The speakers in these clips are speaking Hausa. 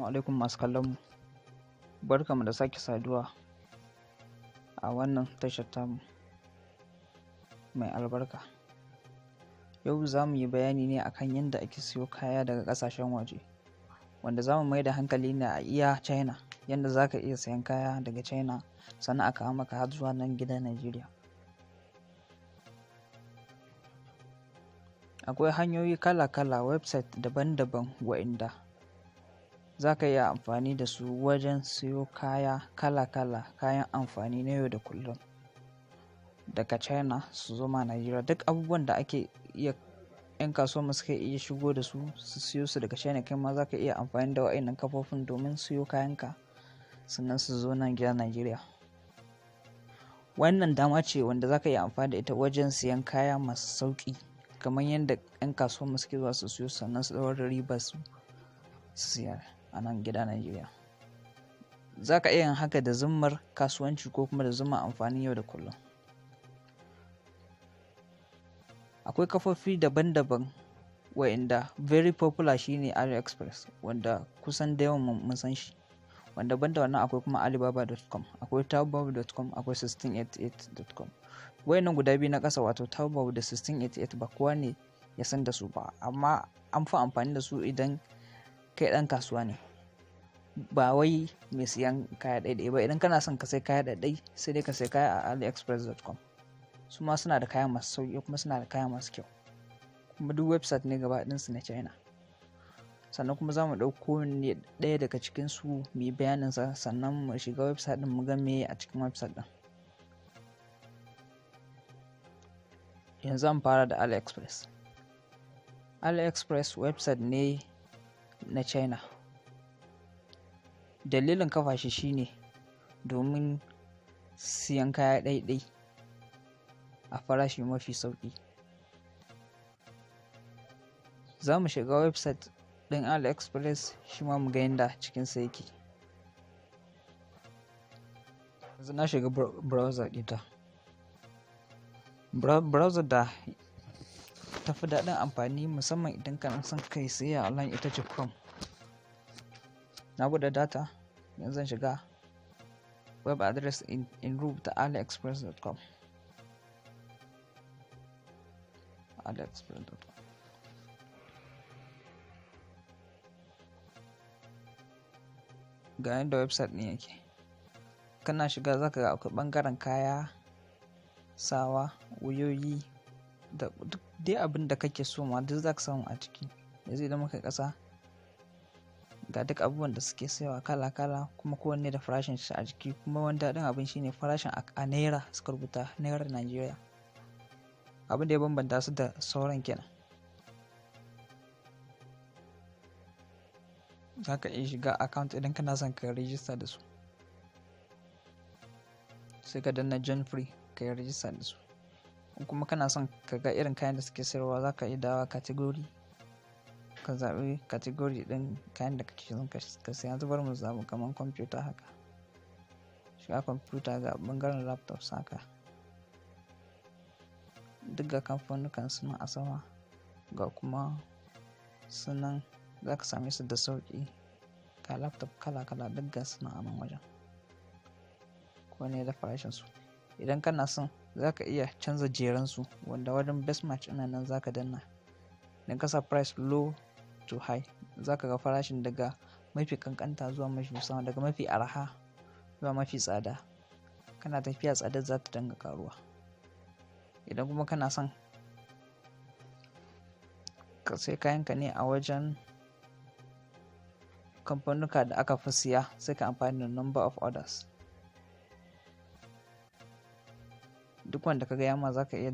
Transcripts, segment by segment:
Assalamu alaikum masu kallon mu. Barkamu da sake saduwa a wannan tashar tamu mai albarka. Yau za mu yi bayani ne akan yadda ake siyo kaya daga ƙasashen waje, wanda za mu mai da hankali ne a iya China, yadda za ka iya sayan kaya daga China sannan a kawo maka har zuwa nan gida Najeriya. Akwai hanyoyi kala-kala, website daban-daban wa'inda za ka iya amfani da su wajen siyo kaya kala-kala, kayan amfani na yau da kullum daga China su zo ma Najeriya. Duk abubuwan da ake iya 'yan kasuwa suka iya shigo da su siyo su daga China, kai ma za ka iya amfani da wa'innan kafofin domin siyo kayanka sannan su zo nan gida Najeriya. Wannan dama ce wanda za ka iya amfani da ita wajen siyan kaya masu sauƙi, kamar yadda 'yan kasuwa suke zuwa su siyo sannan su ɗaura ribar su siyar a nan gida Najeriya. Za ka iya yin haka da zummar kasuwanci ko kuma da zummar amfani yau da kullum. Akwai kafofi daban-daban wa'inda very popular shine AliExpress, wanda kusan da yawan mun san shi, wanda banda wannan akwai kuma alibaba.com, akwai taobao.com, akwai 1688.com. Wayannan guda biyu na ƙasa, wato taobao da 1688, ba kowa ne ya san da su ba, amma an fi amfani da su idan kai ɗan kasuwa ne, ba wai mai siyan kaya ɗaiɗai ba. Idan kana son ka sai kaya ɗaiɗai, sai dai ka sai kaya a aliexpress.com. su ma suna da kaya masu sauƙi kuma suna da kaya masu kyau, kuma duk website ne gaba ɗinsu na China. Sannan kuma za mu ɗauko ne ɗaya daga cikinsu mu yi bayaninsa, sannan mu shiga website ɗin mu ga me a cikin website ɗin. Yanzu an fara da AliExpress. AliExpress website ne na China. Dalilin kafa shi shine domin siyan kaya ɗaiɗai a farashi mafi sauƙi. Za mu shiga website ɗin AliExpress shi ma mu ga yadda cikinsa yake. Yanzu na shiga browser ɗita. Browser da tafi daɗin amfani musamman idan kana son kai sayayya online ita ce Chrome. Na buɗe data, yanzu zan shiga web address in rubuta aliexpress.com. aliexpress.com. Ga yadda website ɗin yake. Kana shiga za ka ga akwai ɓangaren kaya, sawa, wayoyi, da duk dai abin da kake so ma duk za ka samu a ciki. Yanzu idan muka ƙasa, ga duk abubuwan da suke sayawa kala-kala, kuma kowanne da farashin shi a jiki. Kuma wani daɗin abin shine farashin a naira suka rubuta, nairar Najeriya. Abin da ya bambanta su da sauran kenan. Za ka iya shiga account idan kana son ka register da su, sai ka danna join free ka yi register da su. Kuma kana son ka ga irin kayan da suke sayarwa, za ka iya dawa category, ka zaɓi category ɗin kayan da kake son ka siya. Yanzu bari mu zaɓi kamar computer haka. Shiga computer, ga ɓangaren laptops haka. Duk ga kamfanukan sunan a sama, ga kuma sunan za ka same su da sauƙi. Ga laptop kala-kala duk ga suna a nan wajen, kowane da farashin su. Idan kana son za ka iya canza jeran su, wanda wajen best match ina nan za ka danna. Idan ka sa price low to high, za ka ga farashin daga mafi kankanta zuwa mafi sama, daga mafi araha zuwa mafi tsada. Kana tafiya tsadar za ta dinga karuwa. Idan kuma kana son ka sai kayanka ne a wajen kamfanuka da aka fi siya, sai ka amfani da number of orders. Duk wanda ka ga yama za ka iya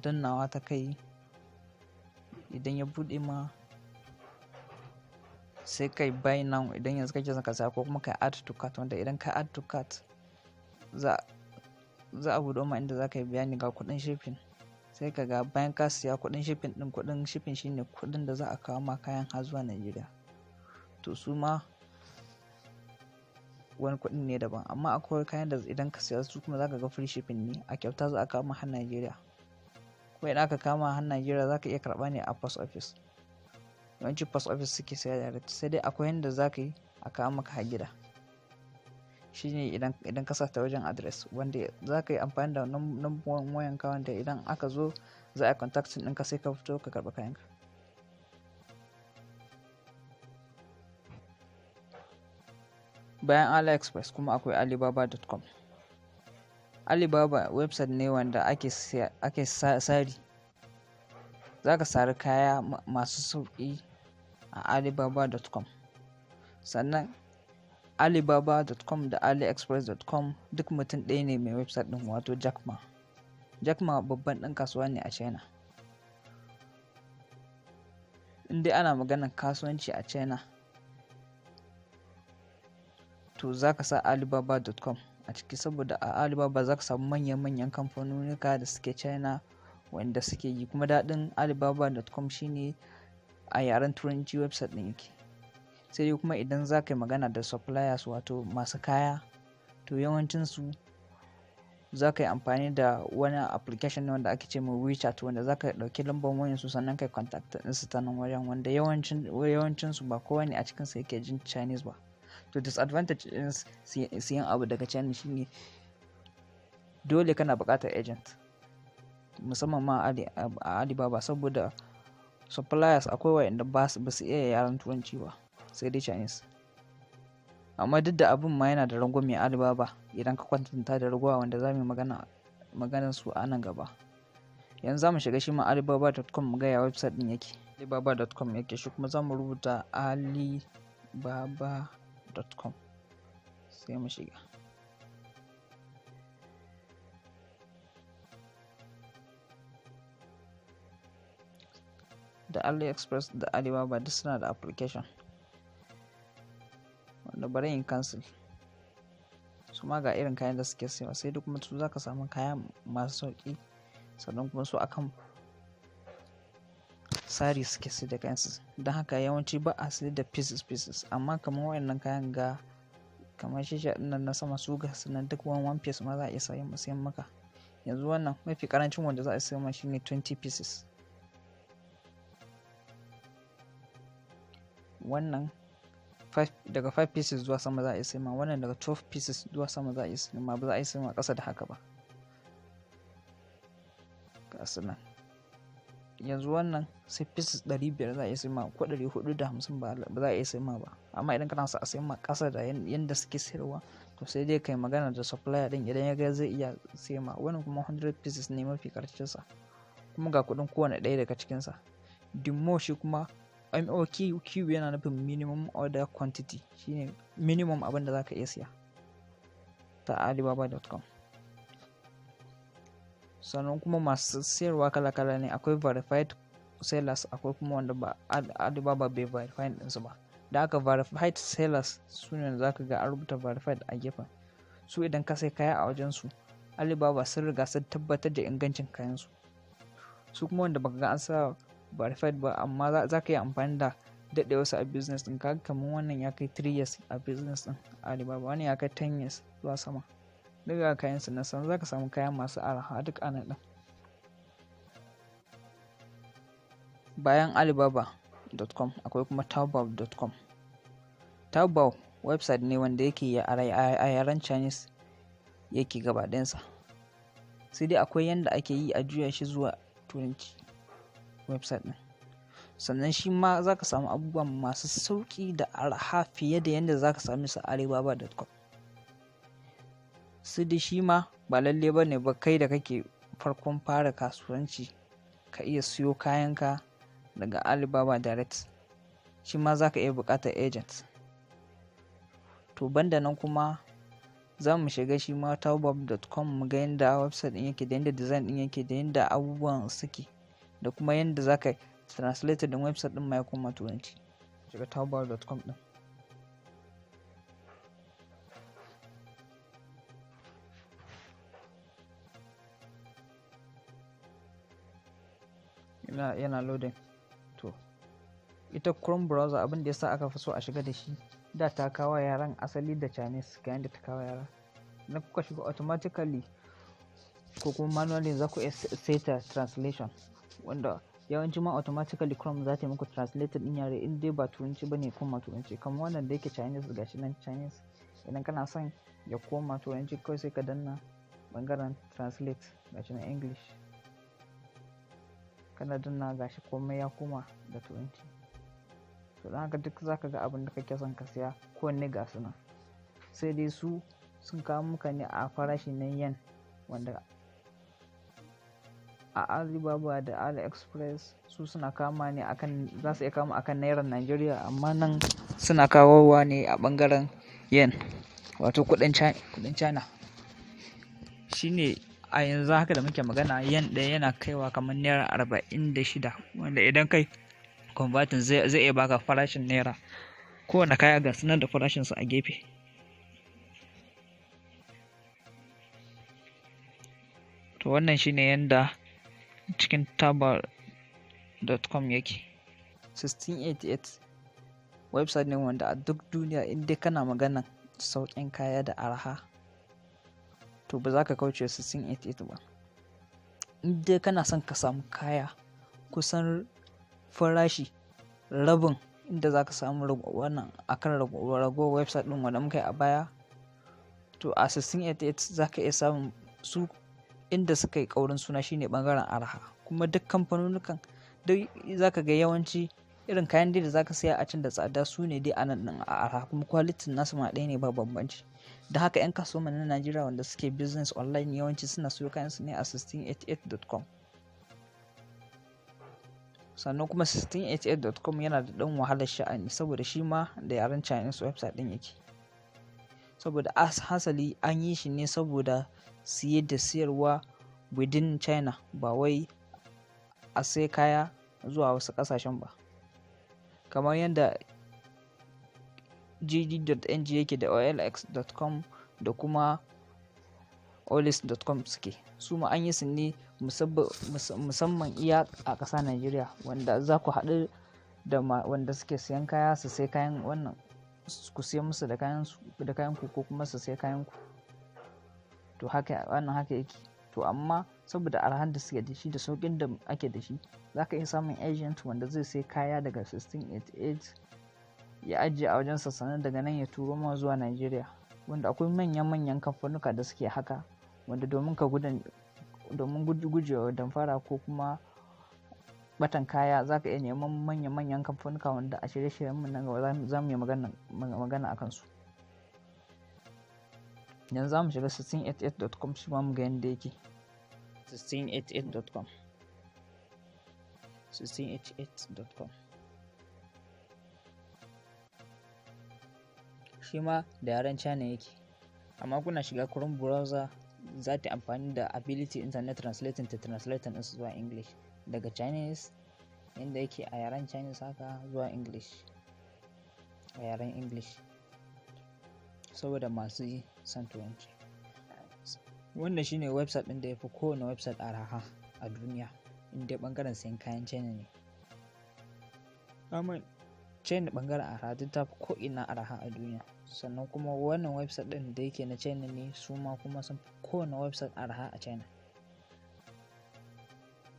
dannawa ta kai. Idan ya buɗe ma, sai kai buy now idan yanzu kake son ka saya, ko kuma kai add to cart, wanda idan ka add to cart za a buɗe ma inda za ka yi bayani ga kuɗin shipping. Sai ka ga bayan ka siya kuɗin shipping ɗin, kuɗin shipping shine kuɗin da za a kawo ma kayan har zuwa Najeriya. To su ma wani kuɗin ne daban, amma akwai kayan da idan ka siya su kuma za ka ga free shipping ne, a kyauta za a kawo ma har Najeriya. Kuma idan aka kawo ma har Najeriya za ka iya karɓa ne a post office. yawanci post office suke saya direct, sai dai akwai yanda za ka yi a kawo maka har gida. Shine idan ka sa ta wajen address, wanda za ka yi amfani da number wayan ka, wanda idan aka zo za a contacting ɗinka sai ka fito ka karɓi kayanka. Bayan AliExpress kuma akwai Alibaba.com. Alibaba website ne wanda ake sari. Za ka sari kaya masu sauƙi a Alibaba.com. Sannan Alibaba.com da AliExpress.com duk mutum ɗaya ne mai website ɗin, wato Jack Ma. Jack Ma babban ɗan kasuwa ne a China. Indai ana maganar kasuwanci a China, to za ka sa Alibaba.com a ciki, saboda a Alibaba za ka samu manyan kamfanonika da suke China wanda suke yi. Kuma daɗin Alibaba.com shine a yaren turanci website ɗin yake. Sai dai kuma idan za ka yi magana da suppliers, wato masu kaya, to yawancinsu za ka yi amfani da wani application ne wanda ake ce ma WeChat, wanda za ka ɗauki lambar wayansu sannan ka yi contact ɗinsu ta nan wajen, wanda yawancinsu ba kowa ne a cikinsu yake jin Chinese ba. To disadvantage ɗin siyan abu daga China shine dole kana buƙatar agent, musamman ma a Alibaba, saboda suppliers akwai wa'inda ba su iya yaren turanci ba, sai dai Chinese. Amma duk da abin ma yana da rangwame a Alibaba idan ka kwatanta da ragowa wanda za mu yi maganar su a nan gaba. Yanzu za mu shiga shi ma Alibaba.com mu ga ya website ɗin yake. Alibaba.com yake, shi kuma za mu rubuta Alibaba.com sai mu shiga. Da AliExpress da Alibaba duk suna da application wanda bari in cancel. Su ma ga irin kayan da suke sayawa, sai dai kuma su za ka samu kaya masu sauƙi, sannan kuma su akan sari suke sai da kayansu. Don haka yawanci ba a sayar da pieces, amma kamar wayannan kayan ga kamar shisha ɗin na sama, su ga sunan duk one piece ma za a iya sayan maka. Yanzu wannan mafi karancin wanda za a sayar ma shine 20 pieces. Wannan daga 5 pieces zuwa sama za a iya sayar ma, wannan daga 12 pieces zuwa sama za a iya sayar ma, ba za a iya sayar ma ƙasa da haka ba. Ga sunan yanzu wannan sai pieces 500 za a iya sayar ma, ko 450 ba za a iya sayar ma ba. Amma idan kana so a sayar ma ƙasa da yanda suke sayarwa, to sai dai kai magana da supplier din, idan ya ga zai iya sayar ma. Wannan kuma 100 pieces ne mafi karancinsa, kuma ga kuɗin kowane ɗaya daga cikinsa. Dimmo shi kuma MOQ yana nufin minimum order quantity, shine minimum abin da za ka iya siya ta Alibaba.com. Sannan kuma masu sayarwa kala-kala ne, akwai verified sellers, akwai kuma wanda ba Alibaba bai verify ɗinsu ba. Da aka verified sellers su ne za ka ga an rubuta verified a gefen su. Idan ka sai kaya a wajensu, Alibaba sun riga sun tabbatar da ingancin kayansu. Su kuma wanda baka ga an sa verified ba, amma za ka yi amfani da daɗewarsu a business ɗin. Kaga kamar wannan ya kai 3 years a business ɗin Alibaba, wani ya kai 10 years zuwa sama. Daga kayansu na san za ka samu kaya masu araha duk anan ɗin. Bayan Alibaba.com akwai kuma Taobao.com. Taobao website ne wanda yake a yaren Chinese yake gaba ɗayansa, sai dai akwai yanda ake yi a juya shi zuwa turanci website ɗin. Sannan shi ma za ka samu abubuwa masu sauƙi da araha fiye da yanda za ka same su a Alibaba.com. Sai dai shi ma ba lalle ba ne ba kai da kake farkon fara kasuwanci ka iya siyo kayanka daga Alibaba direct. Shi ma za ka iya buƙatar agent. To banda nan kuma za mu shiga shi ma Taobao.com mu ga yanda website ɗin yake, da yanda design ɗin yake, da yanda abubuwan suke, da kuma yanda za ka translate ɗin website ɗin ma ya koma turanci. Shiga Taobao.com ɗin. Yana loading. To ita Chrome browser abin da yasa aka fi so a shiga da shi, da ta kawo yaran asali da Chinese, ga yanda ta kawo yara. Idan kuka shiga automatically ko kuma manually za ku iya saita translation, wanda yawanci ma automatically Chrome za ta yi muku translated din yare in dai ba turanci bane koma turanci. Kamar wannan da yake Chinese, gashi nan Chinese, idan kana son ya koma turanci kawai sai ka danna bangaren translate, gashi nan English, kana danna gashi komai ya koma da turanci. To don haka duk zaka ga abin da kake son ka siya kowanne ga su nan, sai dai su sun kawo muka ne a farashi na yen, wanda a Alibaba da AliExpress su suna kama ne akan, za su iya kama akan naira Najeriya, amma nan suna kawowa ne a bangaren yen, wato kudin China. Shine a yanzu haka da muke magana yen ɗaya yana kaiwa kamar naira 46, wanda idan kai converting zai iya baka farashin naira. Kowane kaya ga sunan da farashinsu a gefe. To wannan shine yanda cikin tabar.com yake. 1688 website ne wanda a duk duniya in dai kana maganan sauƙin kaya da araha, to ba za ka kauce 1688 ba. In dai kana son ka samu kaya kusan farashi rabin inda za ka samu wannan akan ragowar website ɗin wanda muka yi a baya, to a 1688 za ka iya samun su. Inda suka yi ƙaurin suna shine ɓangaren araha, kuma duk kamfanonukan duk za ka ga yawanci irin kayan da za ka siya a can da tsada su ne dai a nan ɗin a araha, kuma kwalitin nasu ma ɗaya ne ba bambanci. Da haka 'yan kasuwa na Najeriya wanda suke business online yawanci suna siyo kayan su ne a 1688.com. Sannan kuma 1688.com yana da ɗan wahalar sha'ani saboda shi ma da yaren Chinese website ɗin yake. Saboda hasali an yi shi ne saboda siye da siyarwa within China, ba wai a sai kaya zuwa wasu ƙasashen ba. Kamar yadda gd.ng yake da olx.com da kuma olis.com suke, su ma an yi su ne musamman iya a ƙasa Najeriya, wanda za ku haɗu da wanda suke siyan kaya su sai kayan wannan, ku siya musu da kayan ku ko kuma su sai kayan ku. To haka wannan haka yake. To amma saboda arahan da suke da shi da sauƙin da ake da shi, za ka iya samun agent wanda zai sai kaya daga 1688 ya ajiye a wajensa, sannan daga nan ya turo ma zuwa Najeriya, wanda akwai manyan kamfanuka da suke haka, wanda domin gujewa damfara ko kuma batan kaya za ka iya neman manyan kamfanuka wanda a shirye-shiryenmu nan gaba za mu yi magana a kansu. Yanzu za mu shiga 1688.com shi ma mu ga yadda yake. 1688.com 1688.com shi ma da yaren China yake, amma kuna shiga Chrome browser za ta amfani da ability internet translating ta translating ɗinsu zuwa English, daga Chinese inda yake a yaren Chinese haka zuwa English a yaren English, saboda masu son turanci. Wannan shine website ɗin da ya fi kowane website araha a duniya, inda ɓangaren sayan kayan China ne. Amma China ɓangaren araha duk ta fi ko'ina araha a duniya. Sannan kuma wannan website ɗin da yake na China ne, su ma kuma sun fi kowane website araha a China.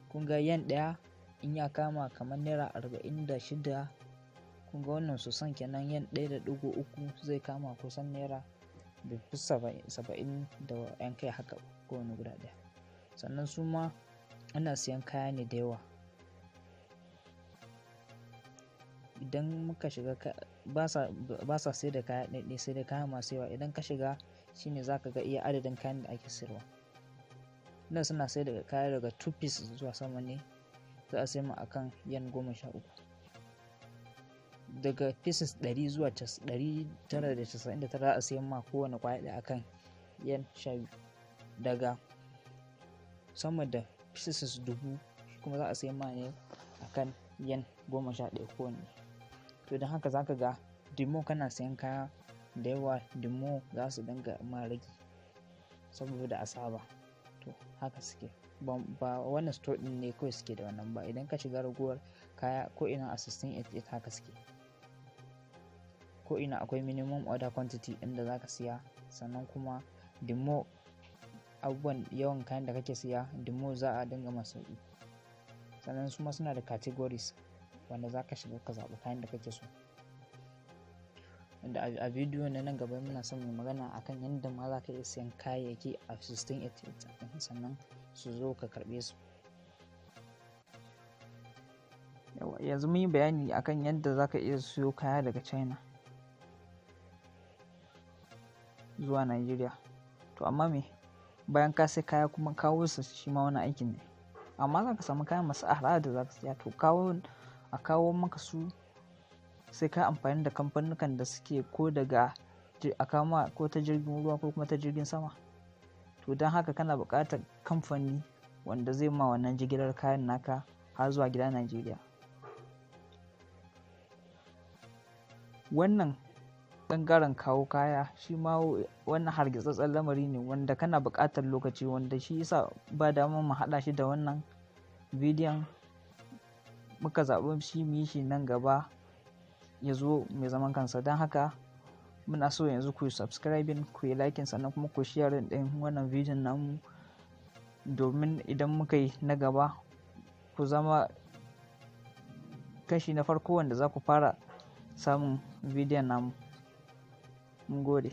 Kun ga yen ɗaya in ya kama kamar naira 46, kun ga wannan sosan kenan yen 1.3 zai kama kusan naira 70 da yan kai haka kowane guda ɗaya. Sannan su ma ana siyan kaya ne da yawa. Idan muka shiga ba sa sai da kaya ɗaiɗai, sai da kaya masu yawa. Idan ka shiga shine za ka ga iya adadin kayan da ake sayarwa. Nan suna sai da kaya daga 2 pieces zuwa sama ne, za a sai ma akan yen 13. Daga pieces 100 zuwa 999 za a sayan ma kowane kwaya ɗaya akan yen 12. Daga sama da pieces 1000 kuma za a sayan ma ne akan yen 11 kowanne. To don haka za ka ga dimo kana sayan kaya da yawa, dimo za su dinga ma rage saboda a saba. To haka suke, ba wannan store ɗin ne kawai suke da wannan ba. Idan ka shiga ragowar kaya ko ina a 1688 haka suke. Ko ina akwai minimum order quantity inda za ka siya, sannan kuma dimo abubuwan yawan kayan da kake siya dimo za a dinga masa sauƙi. sannan su ma suna da categories wanda za ka shiga ka zaɓi kayan da kake so. Da a bidiyo na nan gaba muna son mu magana akan yadda ma za ka iya siyan kayayyaki a 1688 sannan su zo ka karɓe su. Yanzu mun yi bayani akan yadda za ka iya siyo kaya daga China zuwa Najeriya. To amma me, bayan ka sai kaya kuma kawo su shi ma wani aikin ne. Amma za ka samu kaya masu araha da za ka siya, to a kawo maka su sai ka amfani da kamfanukan da suke ko daga a kama ko ta jirgin ruwa ko kuma ta jirgin sama. To don haka kana buƙatar kamfani wanda zai ma wannan jigilar kayan naka har zuwa gida Najeriya. Wannan ɓangaren kawo kaya shi ma wannan hargitsattsen lamari ne wanda kana buƙatar lokaci, wanda shi yasa ba dama mu haɗa shi da wannan bidiyon, muka zaɓi shi mu yi shi nan gaba ya zo mai zaman kansa. Don haka muna so yanzu ku yi subscribing, ku yi liking, sannan kuma ku share ɗin wannan bidiyon namu, domin idan muka yi na gaba ku zama kashi na farko wanda za ku fara samun bidiyon namu. Mun gode.